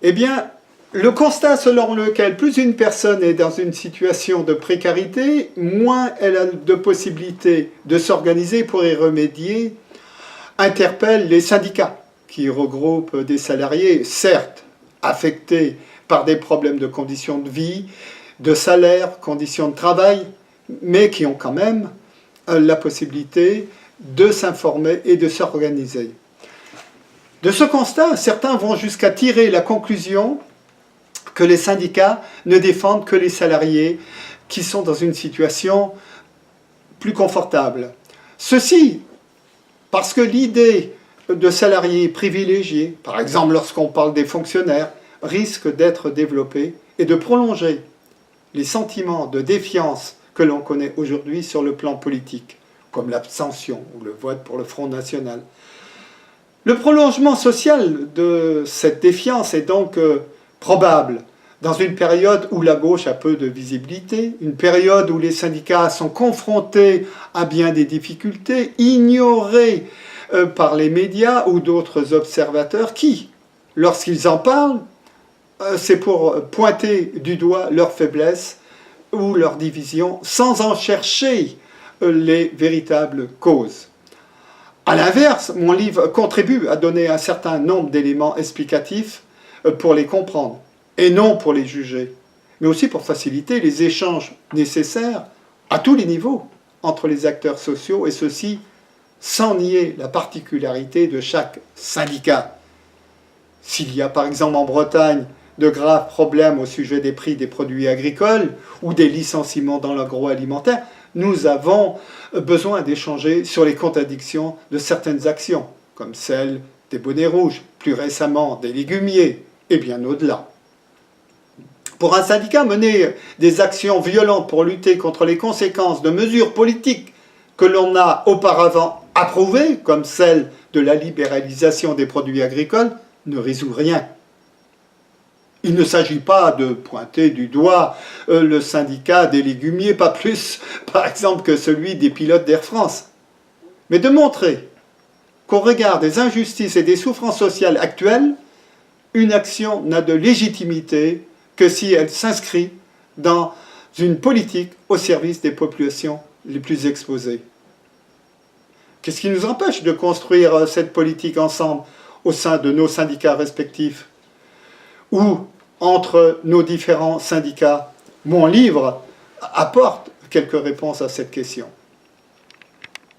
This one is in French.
Eh bien, le constat selon lequel plus une personne est dans une situation de précarité, moins elle a de possibilités de s'organiser pour y remédier, interpelle les syndicats qui regroupent des salariés, certes affectés par des problèmes de conditions de vie, de salaire, conditions de travail, mais qui ont quand même la possibilité de s'informer et de s'organiser. De ce constat, certains vont jusqu'à tirer la conclusion que les syndicats ne défendent que les salariés qui sont dans une situation plus confortable. Ceci parce que l'idée de salariés privilégiés, par exemple lorsqu'on parle des fonctionnaires, risque d'être développée et de prolonger les sentiments de défiance que l'on connaît aujourd'hui sur le plan politique, comme l'abstention ou le vote pour le Front National. Le prolongement social de cette défiance est donc probable dans une période où la gauche a peu de visibilité, une période où les syndicats sont confrontés à bien des difficultés, ignorés par les médias ou d'autres observateurs qui, lorsqu'ils en parlent, c'est pour pointer du doigt leurs faiblesses ou leurs divisions sans en chercher les véritables causes. A l'inverse, mon livre contribue à donner un certain nombre d'éléments explicatifs pour les comprendre, et non pour les juger, mais aussi pour faciliter les échanges nécessaires à tous les niveaux entre les acteurs sociaux, et ceci sans nier la particularité de chaque syndicat. S'il y a par exemple en Bretagne de graves problèmes au sujet des prix des produits agricoles ou des licenciements dans l'agroalimentaire, nous avons besoin d'échanger sur les contradictions de certaines actions, comme celle des bonnets rouges, plus récemment des légumiers, et bien au-delà. Pour un syndicat, mener des actions violentes pour lutter contre les conséquences de mesures politiques que l'on a auparavant approuvées, comme celle de la libéralisation des produits agricoles, ne résout rien. Il ne s'agit pas de pointer du doigt le syndicat des légumiers, pas plus, par exemple, que celui des pilotes d'Air France, mais de montrer qu'au regard des injustices et des souffrances sociales actuelles, une action n'a de légitimité que si elle s'inscrit dans une politique au service des populations les plus exposées. Qu'est-ce qui nous empêche de construire cette politique ensemble au sein de nos syndicats respectifs ou entre nos différents syndicats? Mon livre apporte quelques réponses à cette question.